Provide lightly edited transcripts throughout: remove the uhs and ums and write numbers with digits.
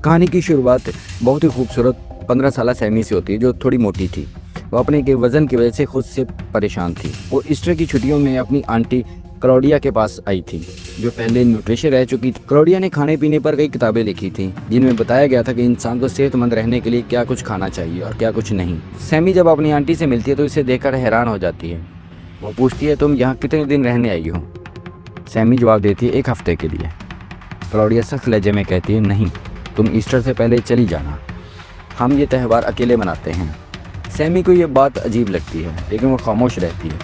कहानी की शुरुआत बहुत ही खूबसूरत 15 साल सैमी से होती है, जो थोड़ी मोटी थी। वो अपने के वज़न की वजह से खुद से परेशान थी। वो ईस्टर की छुट्टियों में अपनी आंटी क्लॉडिया के पास आई थी, जो पहले न्यूट्रिशन रह चुकी थी। क्लॉडिया ने खाने पीने पर कई किताबें लिखी थी, जिनमें बताया गया था कि इंसान को सेहतमंद रहने के लिए क्या कुछ खाना चाहिए और क्या कुछ नहीं। सैमी जब अपनी आंटी से मिलती है तो इसे देखकर हैरान हो जाती है। वो पूछती है, तुम यहाँ कितने दिन रहने आई हो? सैमी जवाब देती है, 1 हफ्ते के लिए। क्लॉडिया सख्त लहजे में कहती है, नहीं, तुम ईस्टर से पहले चली जाना, हम ये त्यौहार अकेले मनाते हैं। सैमी को ये बात अजीब लगती है, लेकिन वो खामोश रहती है।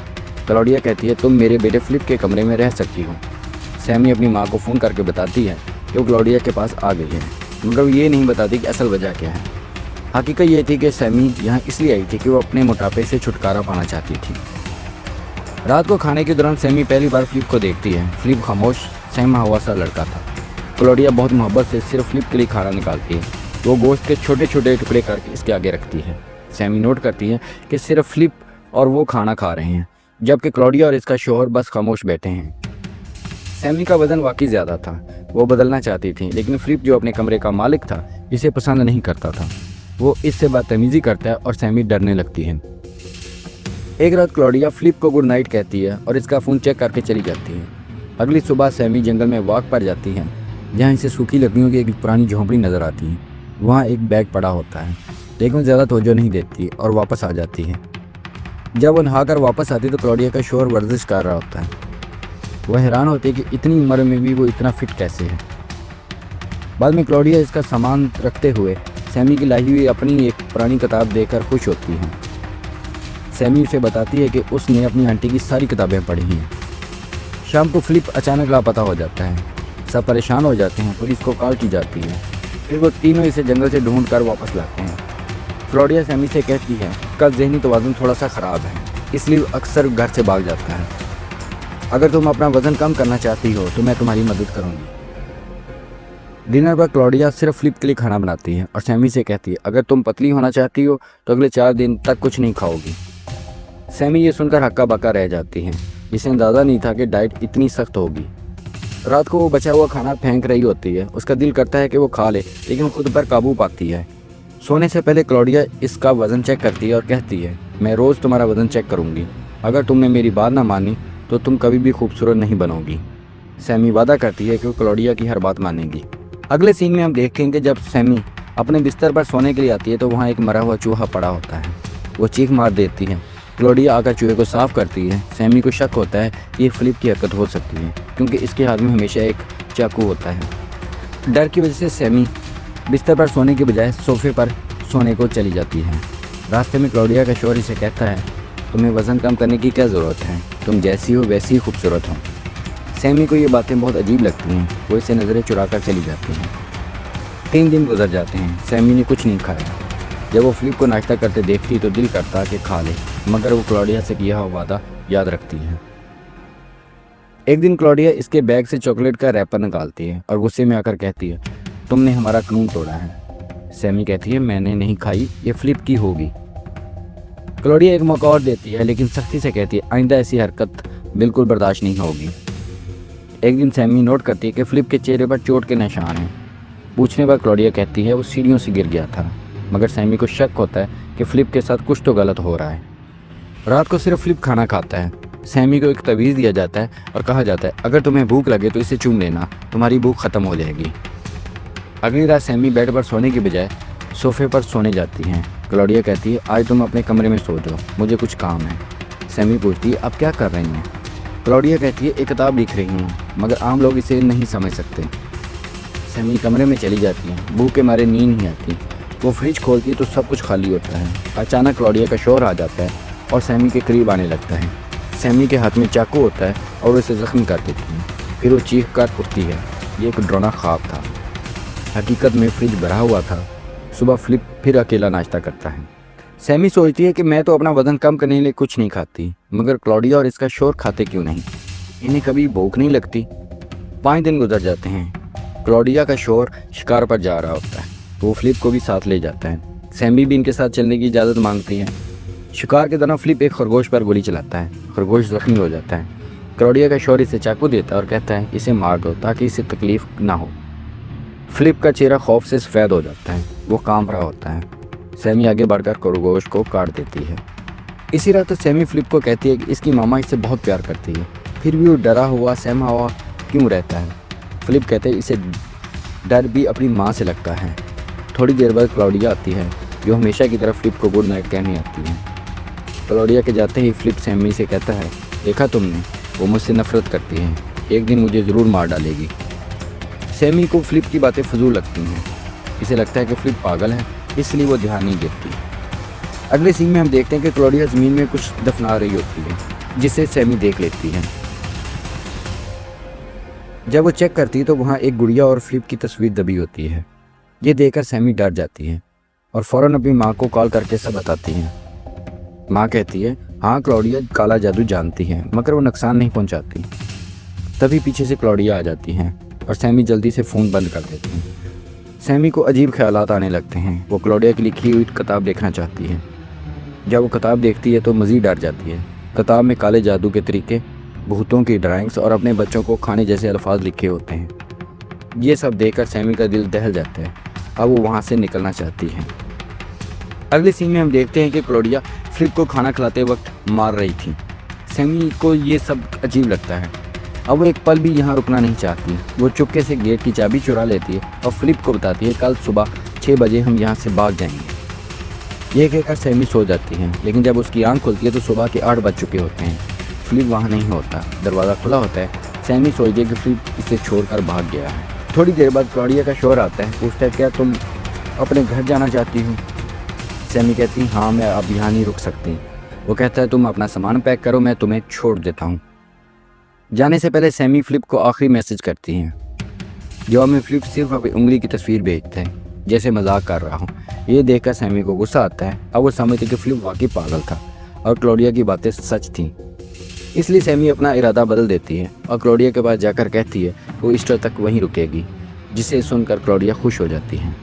क्लॉडिया कहती है, तुम मेरे बेटे फिलिप के कमरे में रह सकती हो। सैमी अपनी माँ को फ़ोन करके बताती है कि वो क्लॉडिया के पास आ गई है, मगर वो ये नहीं बताती कि असल वजह क्या है। हकीकत ये थी कि सैमी यहाँ इसलिए आई थी कि वो अपने मोटापे से छुटकारा पाना चाहती थी। रात को खाने के दौरान सैमी पहली बार फिलिप को देखती है। फिलिप खामोश, सहमा हुआ सा लड़का था। क्लॉडिया बहुत मोहब्बत से सिर्फ फिलिप के लिए खाना निकालती है। वो गोश्त के छोटे छोटे टुकड़े करके इसके आगे रखती है। सैमी नोट करती है कि सिर्फ फिलिप और वो खाना खा रहे हैं, जबकि क्लॉडिया और इसका शौहर बस खामोश बैठे हैं। सैमी का वजन वाकई ज़्यादा था। वो बदलना चाहती थी, लेकिन फिलिप जो अपने कमरे का मालिक था, इसे पसंद नहीं करता था। वो इससे बदतमीज़ी करता है और सैमी डरने लगती है। एक रात क्लॉडिया फिलिप को गुड नाइट कहती है और इसका फ़ोन चेक करके चली जाती है। अगली सुबह सैमी जंगल में वॉक पर जाती है, जहाँ इसे सूखी लकड़ियों की एक पुरानी झोंपड़ी नज़र आती है। वहाँ एक बैग पड़ा होता है, लेकिन ज़्यादा तवज्जो नहीं देती और वापस आ जाती है। जब वो नहाकर वापस आती है तो क्लॉडिया का शौहर वर्जिश कर रहा होता है। वह हैरान होती है कि इतनी उम्र में भी वो इतना फिट कैसे है। बाद में क्लॉडिया इसका सामान रखते हुए सैमी की लाई हुई अपनी एक पुरानी किताब देखकर खुश होती है। सैमी उसे बताती है कि उसने अपनी आंटी की सारी किताबें पढ़ी हैं। शाम को फिलिप अचानक लापता हो जाता है। सब परेशान हो जाते हैं, पुलिस को कॉल की जाती है। फिर वो तीनों इसे जंगल से ढूंढ कर वापस लाते हैं। क्लॉडिया सैमी से कहती है, उसका ज़हनी तवाज़ुन थोड़ा सा ख़राब है, इसलिए अक्सर घर से भाग जाता है। अगर तुम अपना वज़न कम करना चाहती हो तो मैं तुम्हारी मदद करूँगी। डिनर पर क्लॉडिया सिर्फ फिलिप के लिए खाना बनाती है और सैमी से कहती है, अगर तुम पतली होना चाहती हो तो अगले 4 दिन तक कुछ नहीं खाओगी। सैमी ये सुनकर हक्का बक्का रह जाती है। इसे अंदाज़ा नहीं था कि डाइट इतनी सख्त होगी। रात को वो बचा हुआ खाना फेंक रही होती है। उसका दिल करता है कि वो खा ले, लेकिन खुद पर काबू पाती है। सोने से पहले क्लॉडिया इसका वज़न चेक करती है और कहती है, मैं रोज़ तुम्हारा वज़न चेक करूँगी। अगर तुमने मेरी बात ना मानी तो तुम कभी भी खूबसूरत नहीं बनोगी। सैमी वादा करती है कि वो क्लॉडिया की हर बात मानेगी। अगले सीन में हम देखेंगे जब सैमी अपने बिस्तर पर सोने के लिए आती है तो वहाँ एक मरा हुआ चूहा पड़ा होता है। वो चीख मार देती है। क्लॉडिया आकर चूहे को साफ करती है। सैमी को शक होता है कि ये फिलिप की हरकत हो सकती है, क्योंकि इसके हाथ में हमेशा एक चाकू होता है। डर की वजह से सैमी बिस्तर पर सोने के बजाय सोफे पर सोने को चली जाती है। रास्ते में क्लॉडिया का शौहर इसे कहता है, तुम्हें वज़न कम करने की क्या ज़रूरत है, तुम जैसी हो वैसी ही खूबसूरत हो। सैमी को ये बातें बहुत अजीब लगती हैं। वो इसे नज़रें चुरा कर चली जाती हैं। 3 दिन गुजर जाते हैं। सैमी ने कुछ नहीं खाया। जब वो फिलिप को नाश्ता करते देखती तो दिल करता कि खा ले, मगर वो क्लॉडिया से किया हुआ वादा याद रखती है। एक दिन क्लॉडिया इसके बैग से चॉकलेट का रैपर निकालती है और गुस्से में आकर कहती है, तुमने हमारा कानून तोड़ा है। सैमी कहती है, मैंने नहीं खाई, ये फिलिप की होगी। क्लॉडिया एक मौका और देती है, लेकिन सख्ती से कहती है, आइंदा ऐसी हरकत बिल्कुल बर्दाश्त नहीं होगी। एक दिन सैमी नोट करती है कि फिलिप के चेहरे पर चोट के निशान हैं। पूछने पर क्लॉडिया कहती है, वो सीढ़ियों से गिर गया था। मगर सैमी को शक होता है कि फिलिप के साथ कुछ तो गलत हो रहा है। रात को सिर्फ फिलिप खाना खाता है। सैमी को एक तवीज़ दिया जाता है और कहा जाता है, अगर तुम्हें भूख लगे तो इसे चूम लेना, तुम्हारी भूख ख़त्म हो जाएगी। अगली रात सैमी बेड पर सोने के बजाय सोफे पर सोने जाती हैं। क्लॉडिया कहती है, आज तुम अपने कमरे में सो जाओ, मुझे कुछ काम है। सैमी पूछती है, अब क्या कर रही हैं? क्लॉडिया कहती है, एक किताब लिख रही हूँ, मगर आम लोग इसे नहीं समझ सकते। सैमी कमरे में चली जाती है। भूख के मारे नींद नहीं आती। वो फ्रिज खोलती है तो सब कुछ खाली होता है। अचानक क्लॉडिया का शौहर आ जाता है और सैमी के करीब आने लगता है। सैमी के हाथ में चाकू होता है और उसे ज़ख्मी कर देती है। फिर वो चीख कर उठती है। ये एक डरावना ख्वाब था। हकीकत में फ्रिज भरा हुआ था। सुबह फिलिप फिर अकेला नाश्ता करता है। सैमी सोचती है कि मैं तो अपना वज़न कम करने के लिए कुछ नहीं खाती, मगर क्लॉडिया और इसका शौहर खाते क्यों नहीं? इन्हें कभी भूख नहीं लगती? 5 दिन गुजर जाते हैं। क्लॉडिया का शौहर शिकार पर जा रहा होता है। वो फिलिप को भी साथ ले जाता है। सैमी भी इनके साथ चलने की इजाज़त मांगती है। शिकार के दौरान फिलिप एक खरगोश पर गोली चलाता है। खरगोश जख्मी हो जाता है। क्लॉडिया का शौहर इसे चाकू देता है और कहता है, इसे मार दो ताकि इसे तकलीफ ना हो। फिलिप का चेहरा खौफ से सफ़ेद हो जाता है, वो कांप रहा होता है। सैमी आगे बढ़कर खरगोश को काट देती है। इसी रात सैमी फिलिप को कहती है कि इसकी मामा इससे बहुत प्यार करती है, फिर भी वो डरा हुआ सहमा हुआ क्यों रहता है। फिलिप कहते हैं इसे डर भी अपनी माँ से लगता है। थोड़ी देर बाद क्लाउडिया आती है, जो हमेशा की तरह फिलिप को गुड नाइट कहने आती है। क्लाउडिया के जाते ही फिलिप सैमी से कहता है, देखा तुमने, वो मुझसे नफरत करती है, एक दिन मुझे ज़रूर मार डालेगी। सैमी को फिलिप की बातें फजूल लगती हैं। इसे लगता है कि फिलिप पागल है, इसलिए वो ध्यान नहीं देती। अगले सीन में हम देखते हैं कि क्लाउडिया ज़मीन में कुछ दफना रही होती है, जिसे सैमी देख लेती है। जब वो चेक करती है तो वहाँ एक गुड़िया और फिलिप की तस्वीर दबी होती है। ये देखकर सैमी डर जाती है और फ़ौरन अपनी माँ को कॉल करके सब बताती है। माँ कहती है, हाँ क्लाउडिया काला जादू जानती है, मगर वो नुकसान नहीं पहुँचाती। तभी पीछे से क्लाउडिया आ जाती हैं और सैमी जल्दी से फ़ोन बंद कर देती हैं। सैमी को अजीब ख्यालात आने लगते हैं। वो क्लाउडिया की लिखी हुई किताब देखना चाहती है। जब वो किताब देखती है तो मज़ीद डर जाती है। किताब में काले जादू के तरीके, भूतों की ड्राइंग्स और अपने बच्चों को खाने जैसे अल्फाज लिखे होते हैं। ये सब देखकर सैमी का दिल दहल जाता है। अब वो वहाँ से निकलना चाहती है। अगले सीन में हम देखते हैं कि क्लाउडिया फिलिप को खाना खिलाते वक्त मार रही थी। सैमी को ये सब अजीब लगता है। अब वो एक पल भी यहाँ रुकना नहीं चाहती। वो चुपके से गेट की चाबी चुरा लेती है और फिलिप को बताती है, कल सुबह 6 बजे हम यहाँ से भाग जाएंगे। ये कहकर सैमी सो जाती है, लेकिन जब उसकी आंख खुलती है तो सुबह के 8 बज चुके होते हैं। फिलिप वहाँ नहीं होता। दरवाज़ा खुला होता है। सैमी सोचती है कि फिलिप इसे छोड़कर भाग गया है। थोड़ी देर बाद क्लाउडिया का शोर आता है। पूछता है, क्या तुम अपने घर जाना चाहती हो? सैमी कहती, हाँ मैं अब यहाँ नहीं रुक सकती। वो कहता है, तुम अपना सामान पैक करो, मैं तुम्हें छोड़ देता हूँ। जाने से पहले सैमी फिलिप को आखिरी मैसेज करती हैं। जवाब में फिलिप सिर्फ अपनी उंगली की तस्वीर भेजता है, जैसे मजाक कर रहा हूँ। ये देखकर सैमी को गुस्सा आता है। अब वो समझती कि फिलिप वाकई पागल था और क्लाउडिया की बातें सच थीं। इसलिए सैमी अपना इरादा बदल देती है और क्लाउडिया के पास जाकर कहती है वो ईस्टर तक वहीं रुकेगी, जिसे सुनकर क्लाउडिया खुश हो जाती है।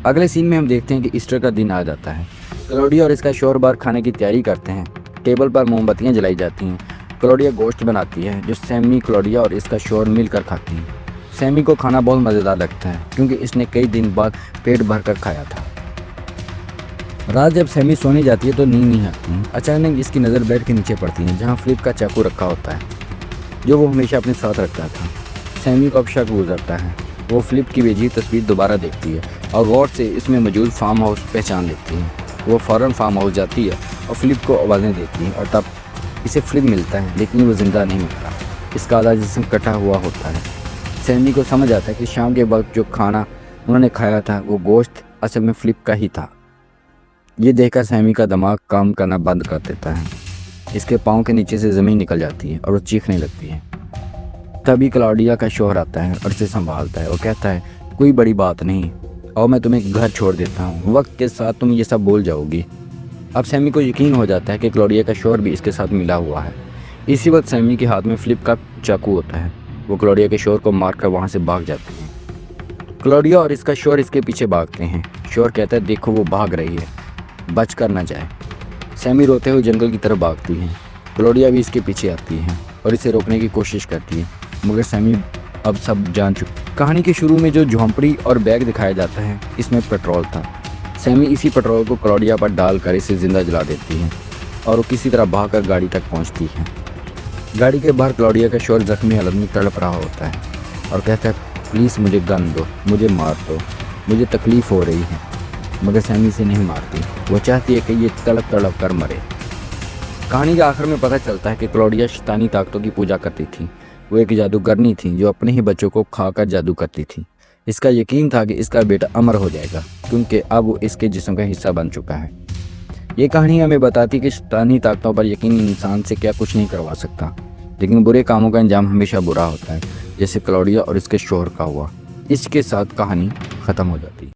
अगले सीन में हम देखते हैं कि ईस्टर का दिन आ जाता है। क्लाउडिया और इसका शौहर बाहर खाने की तैयारी करते हैं। टेबल पर मोमबत्तियाँ जलाई जाती हैं। क्लाउडिया गोश्त बनाती है, जो सैमी, क्लाउडिया और इसका शौहर मिलकर खाती हैं। सैमी को खाना बहुत मज़ेदार लगता है, क्योंकि इसने कई दिन बाद पेट भरकर खाया था। रात जब सैमी सोने जाती है तो नींद नहीं आती। अचानक इसकी नज़र बेड के नीचे पड़ती है, जहाँ फिलिप का चाकू रखा होता है, जो वो हमेशा अपने साथ रखता था। सैमी को अब शक गुजरता है। वो फिलिप की भेजी तस्वीर दोबारा देखती है और गौर से इसमें मौजूद फार्म हाउस पहचान लेती है। वो फ़ौरन फार्म हाउस जाती है और फिलिप को आवाज़ें देती है, और तब इसे फिलिप मिलता है, लेकिन वो ज़िंदा नहीं होता। इसका आधा जिस्म कटा हुआ होता है। सैमी को समझ आता है कि शाम के वक्त जो खाना उन्होंने खाया था वो गोश्त असल में फिलिप का ही था। ये देखकर सैमी का दिमाग काम करना बंद कर देता है। इसके पाँव के नीचे से ज़मीन निकल जाती है और वो चीखने लगती है। तभी क्लाउडिया का शौहर आता है और इसे संभालता है। वो कहता है, कोई बड़ी बात नहीं, और मैं तुम्हें घर छोड़ देता हूँ, वक्त के साथ तुम ये सब भूल जाओगी। अब सैमी को यकीन हो जाता है कि क्लाउडिया का शौहर भी इसके साथ मिला हुआ है। इसी वक्त सैमी के हाथ में फिलिप का चाकू होता है। वो क्लाउडिया के शौहर को मारकर वहाँ से भाग जाते हैं। क्लाउडिया और इसका शौहर इसके पीछे भागते हैं। शौहर कहता है, देखो वो भाग रही है, बच कर न जाए। सैमी रोते हुए जंगल की तरफ भागती है। क्लाउडिया भी इसके पीछे आती है और इसे रोकने की कोशिश करती है, मगर सैमी अब सब जान चुकी। कहानी के शुरू में जो झोंपड़ी और बैग दिखाया जाता है, इसमें पेट्रोल था। सैमी इसी पेट्रोल को क्लाउडिया पर डालकर इसे ज़िंदा जला देती है और वो किसी तरह भागकर गाड़ी तक पहुंचती है। गाड़ी के बाहर क्लाउडिया का शौहर जख्मी हालत में तड़प रहा होता है और कहता है, प्लीज़ मुझे गन दो, मुझे मार दो, मुझे तकलीफ़ हो रही है। मगर सैमी से नहीं मारती। वो चाहती है कि ये तड़प तड़प कर मरे। कहानी के आखिर में पता चलता है कि क्लाउडिया शैतानी ताकतों की पूजा करती थी। वो एक जादूगरनी थी जो अपने ही बच्चों को खाकर जादू करती थी। इसका यकीन था कि इसका बेटा अमर हो जाएगा, क्योंकि अब वो इसके जिस्म का हिस्सा बन चुका है। ये कहानी हमें बताती कि शैतानी ताकतों पर यकीन इंसान से क्या कुछ नहीं करवा सकता, लेकिन बुरे कामों का अंजाम हमेशा बुरा होता है, जैसे क्लाउडिया और इसके शौहर का हुआ। इसके साथ कहानी ख़त्म हो जाती है।